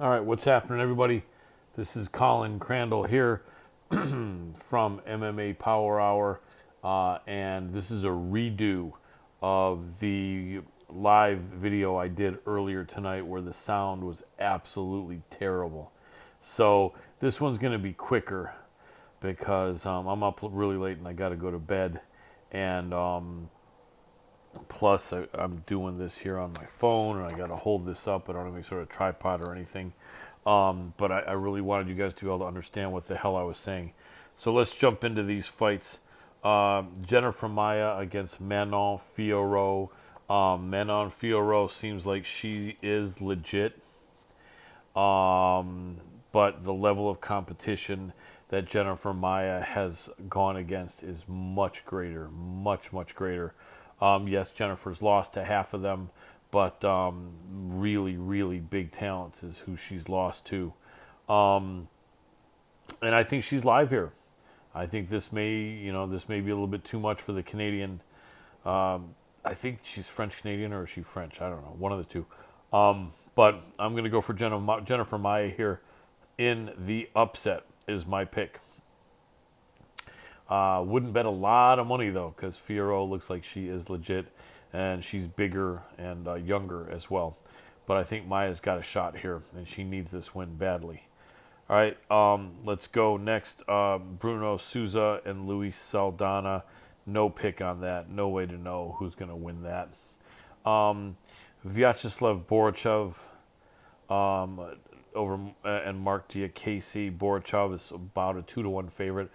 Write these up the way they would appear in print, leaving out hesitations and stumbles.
All right, what's happening, everybody? This is Colin Crandall here from MMA Power Hour, and this is a redo of the live video I did earlier tonight where the sound was absolutely terrible. So this one's going to be quicker because I'm up really late and I got to go to bed, and plus I'm doing this here on my phone and I got to hold this up. I don't have any sort of tripod or anything. But I really wanted you guys to be able to understand what the hell I was saying. So let's jump into these fights. Jennifer Maia against Manon Fiorot. Manon Fiorot seems like she is legit, but the level of competition that Jennifer Maia has gone against is much greater, much greater. Yes, Jennifer's lost to half of them, but really big talents is who she's lost to. And I think she's live here. I think this may be a little bit too much for the Canadian. I think she's French Canadian, or is she French? I don't know, one of the two. But I'm going to go for Jennifer Maia here in the upset is my pick. Wouldn't bet a lot of money though, because Fiorot looks like she is legit, and she's bigger and younger as well. But I think Maia's got a shot here, and she needs this win badly. All right, let's go next. Bruno Souza and Luis Saldana. No pick on that. No way to know who's going to win that. Vyacheslav Borachev over and Mark Diakase. Borachev is about a 2-1 favorite.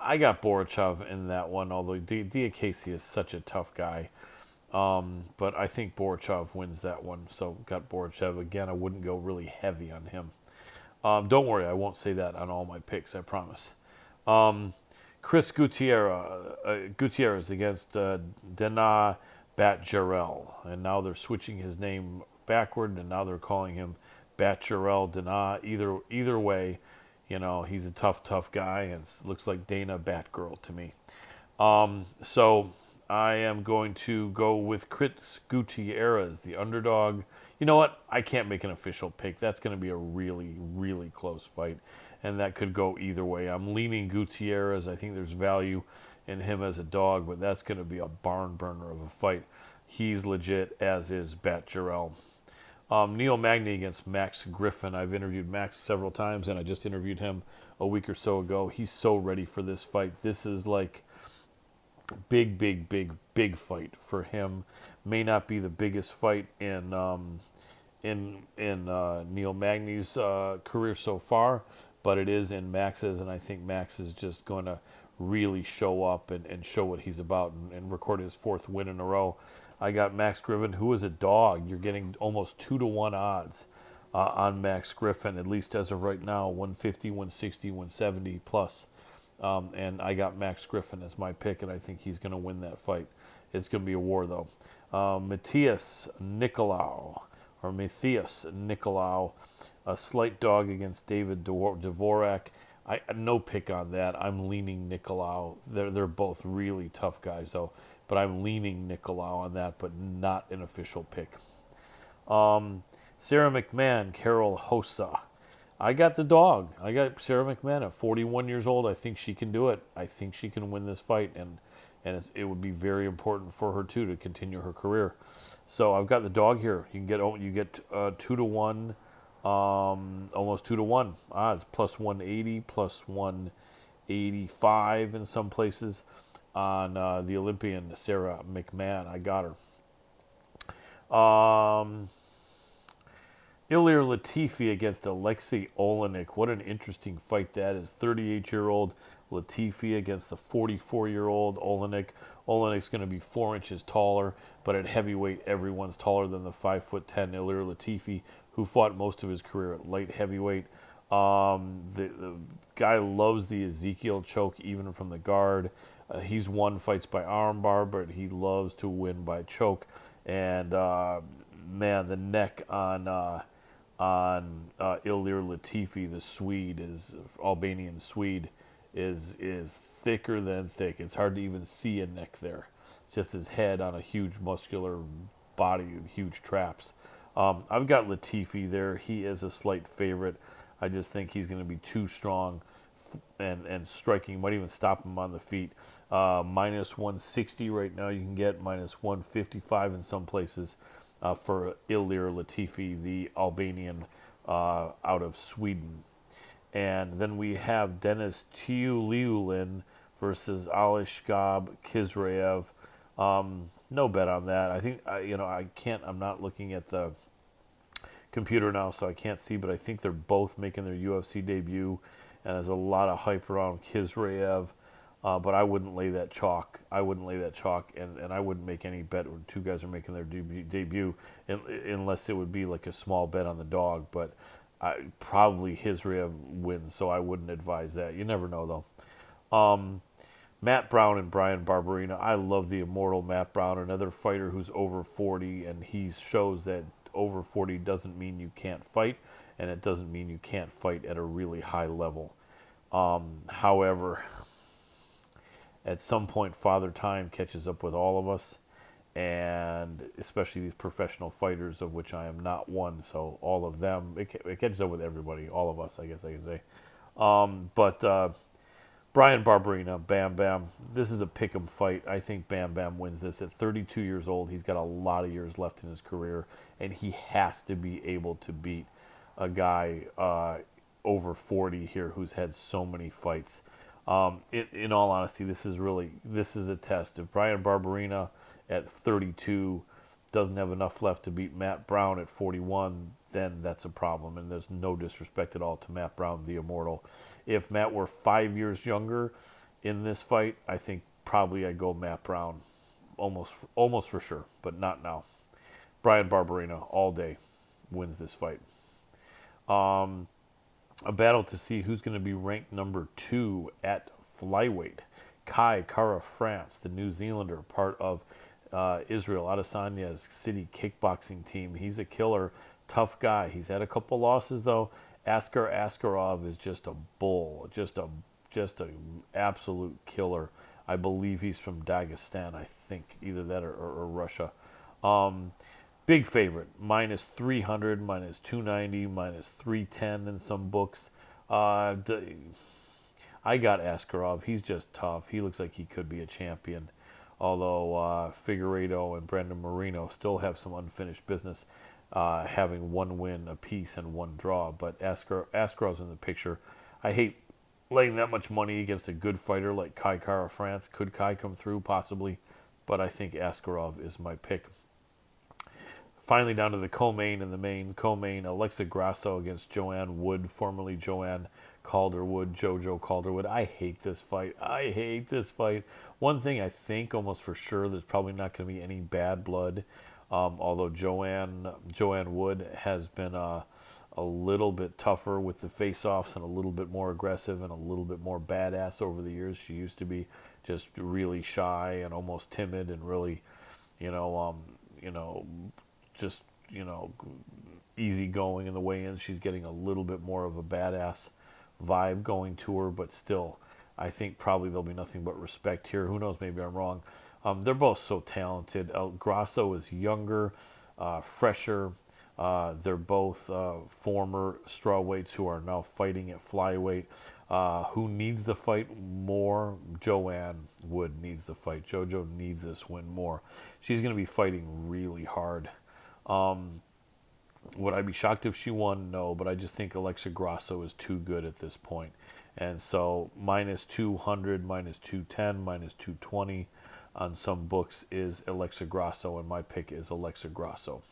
I got Borachev in that one, although Diakase is such a tough guy. But I think Borachev wins that one, so got Borachev. Again, I wouldn't go really heavy on him. Don't worry, I won't say that on all my picks, I promise. Chris Gutierrez against Dana Batjarel. And now they're switching his name backward, and now they're calling him Batjarel Dana. Either way, he's a tough guy, and it looks like Dana Batgirl to me. So I am going to go with Chris Gutierrez, the underdog. You know what? I can't make an official pick. That's going to be a really close fight, and that could go either way. I'm leaning Gutierrez. I think there's value in him as a dog, but that's going to be a barn burner of a fight. He's legit, as is Batjarel. Neil Magny against Max Griffin. I've interviewed Max several times, and I just interviewed him a week or so ago. He's so ready for this fight. This is like big fight for him. May not be the biggest fight in Neil Magny's career so far, but it is in Max's, and I think Max is just going to really show up and show what he's about and record his fourth win in a row. I got Max Griffin, who is a dog. You're getting almost 2-1 odds on Max Griffin, at least as of right now, 150, 160, 170 plus. And I got Max Griffin as my pick, and I think he's going to win that fight. It's going to be a war, though. Matthias Nicolau, a slight dog against David Dvorak. No pick on that. I'm leaning Nicolau. They're both really tough guys, though. But I'm leaning Nicolau on that, but not an official pick. Sarah McMahon, Carol Hossa. I got the dog. I got Sarah McMahon at 41 years old. I think she can do it. I think she can win this fight, and it would be very important for her too to continue her career. So I've got the dog here. You get 2-1, almost 2-1 odds, plus 180, plus 185 in some places on the Olympian Sarah McMahon. I got her. Ilir Latifi against Alexei Olenek. What an interesting fight that is. 38-year-old Latifi against the 44-year-old Olenek. Olenek's going to be 4 inches taller, but at heavyweight, everyone's taller than the 5'10" Ilir Latifi, who fought most of his career at light heavyweight. The guy loves the Ezekiel choke, even from the guard. He's won fights by armbar, but he loves to win by choke. And man, the neck on Ilir Latifi, the Swede, is Albanian Swede, is thicker than thick. It's hard to even see a neck there. It's just his head on a huge muscular body, huge traps. I've got Latifi there. He is a slight favorite. I just think he's going to be too strong, and striking might even stop him on the feet. Minus 160 right now. You can get minus 155 in some places for Ilir Latifi, the Albanian out of Sweden. And then we have Dennis Tiuliulin versus Alishkab Kizraev. No bet on that. I think I can't. I'm not looking at the computer now, so I can't see. But I think they're both making their UFC debut, and there's a lot of hype around Kizraev. But I wouldn't lay that chalk. I wouldn't lay that chalk, and I wouldn't make any bet when two guys are making their debut unless it would be like a small bet on the dog. But probably Kizraev wins, so I wouldn't advise that. You never know, though. Matt Brown and Brian Barberina. I love the immortal Matt Brown, another fighter who's over 40, and he shows that over 40 doesn't mean you can't fight, and it doesn't mean you can't fight at a really high level. However, at some point, Father Time catches up with all of us, and especially these professional fighters, of which I am not one, so all of them, it catches up with everybody, all of us, I guess I can say. But Brian Barberina, Bam Bam. This is a pick'em fight. I think Bam Bam wins this at 32 years old. He's got a lot of years left in his career, and he has to be able to beat a guy over 40 here who's had so many fights. In all honesty, this is a test. If Brian Barberina at 32 doesn't have enough left to beat Matt Brown at 41, then that's a problem, and there's no disrespect at all to Matt Brown, the immortal. If Matt were 5 years younger in this fight, I think probably I'd go Matt Brown, almost for sure, but not now. Brian Barberina all day wins this fight. A battle to see who's going to be ranked number 2 at flyweight. Kai Kara France, the New Zealander, part of Israel Adesanya's city kickboxing team. He's a killer, tough guy. He's had a couple losses though. Askar Askarov is just a bull, just a absolute killer. I believe he's from Dagestan. I think either that or Russia. Big favorite, minus 300, minus 290, minus 310 in some books. I got Askarov. He's just tough. He looks like he could be a champion. Although Figueiredo and Brandon Moreno still have some unfinished business, having one win apiece and one draw. But Askarov's in the picture. I hate laying that much money against a good fighter like Kai Kara France. Could Kai come through? Possibly. But I think Askarov is my pick. Finally, down to the co-main and the main. Co-main, Alexa Grasso against Joanne Wood, formerly Joanne Calderwood, Jojo Calderwood. I hate this fight. One thing I think almost for sure, there's probably not going to be any bad blood. Although Joanne Wood has been a little bit tougher with the face-offs and a little bit more aggressive and a little bit more badass over the years. She used to be just really shy and almost timid and really, just easygoing in the weigh-ins. She's getting a little bit more of a badass vibe going to her, but still, I think probably there'll be nothing but respect here. Who knows? Maybe I'm wrong. They're both so talented. Grasso is younger, fresher. They're both former strawweights who are now fighting at flyweight. Who needs the fight more? Joanne Wood needs the fight. Jojo needs this win more. She's going to be fighting really hard. Would I be shocked if she won? No, but I just think Alexa Grasso is too good at this point. And so minus 200, minus 210, minus 220 on some books is Alexa Grasso, and my pick is Alexa Grasso.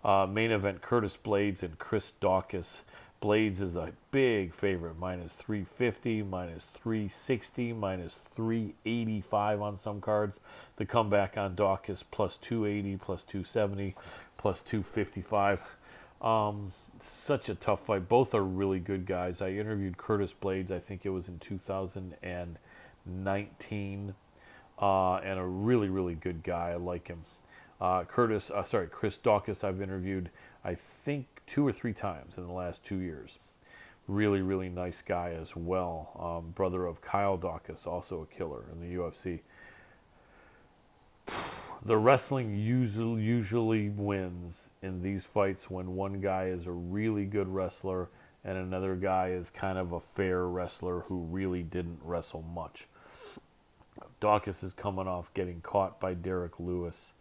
Main event, Curtis Blaydes and Chris Daukaus. Blaydes is the big favorite, minus 350, minus 360, minus 385 on some cards. The comeback on Daukaus, plus 280, plus 270, plus 255. Such a tough fight. Both are really good guys. I interviewed Curtis Blaydes, I think it was in 2019, and a really, really good guy. I like him. Chris Daukaus I've interviewed, I think, 2 or 3 times in the last 2 years. Really, really nice guy as well. Brother of Kyle Daukaus, also a killer in the UFC. The wrestling usually wins in these fights when one guy is a really good wrestler and another guy is kind of a fair wrestler who really didn't wrestle much. Daukaus is coming off getting caught by Derek Lewis,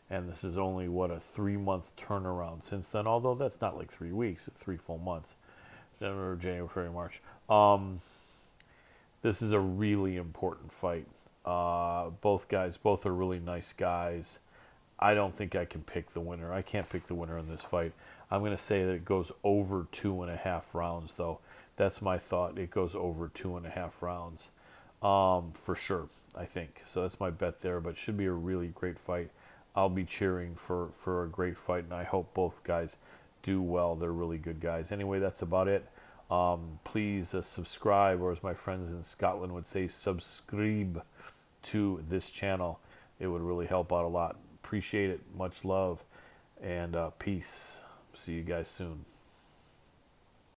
and this is only, what, a 3-month turnaround since then, although that's not like 3 weeks, it's 3 full months. January, February, March. This is a really important fight. Both are really nice guys. I don't think I can pick the winner. I can't pick the winner in this fight. I'm going to say that it goes over 2.5 rounds, though. That's my thought. It goes over 2.5 rounds, for sure, I think. So that's my bet there, but it should be a really great fight. I'll be cheering for a great fight, and I hope both guys do well. They're really good guys. Anyway, that's about it. Please subscribe, or as my friends in Scotland would say, subscribe to this channel. It would really help out a lot. Appreciate it. Much love, and peace. See you guys soon.